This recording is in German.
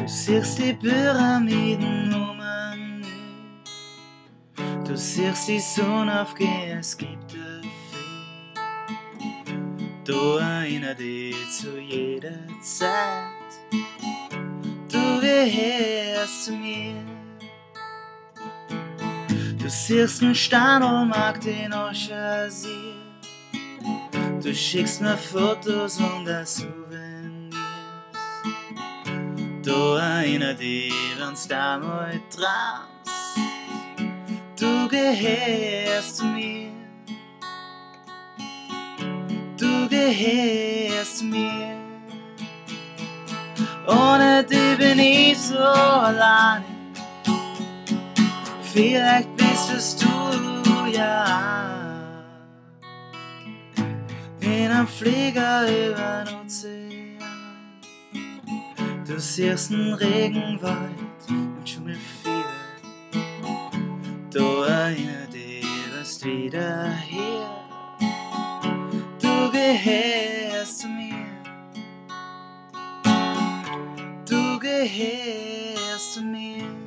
Du siehst die Pyramiden um an, du siehst die Sonne aufgehen, es gibt viel. Du erinnerst dich zu jeder Zeit, du gehörst zu mir. Du siehst einen Standelmarkt in Oschasir, du schickst mir Fotos und das Souvenirs. Du erinnerst dich, wenn's damals träumst, du gehörst zu mir. Du gehörst zu mir. Ohne dich bin ich so alleine. Vielleicht bist es du, ja. In einem Flieger über den Ozean. Du siehst einen Regenwald im Dschungelfieber. Du erinnerst dich, bist wieder hier. Du gehörst zu mir. Du gehörst zu mir.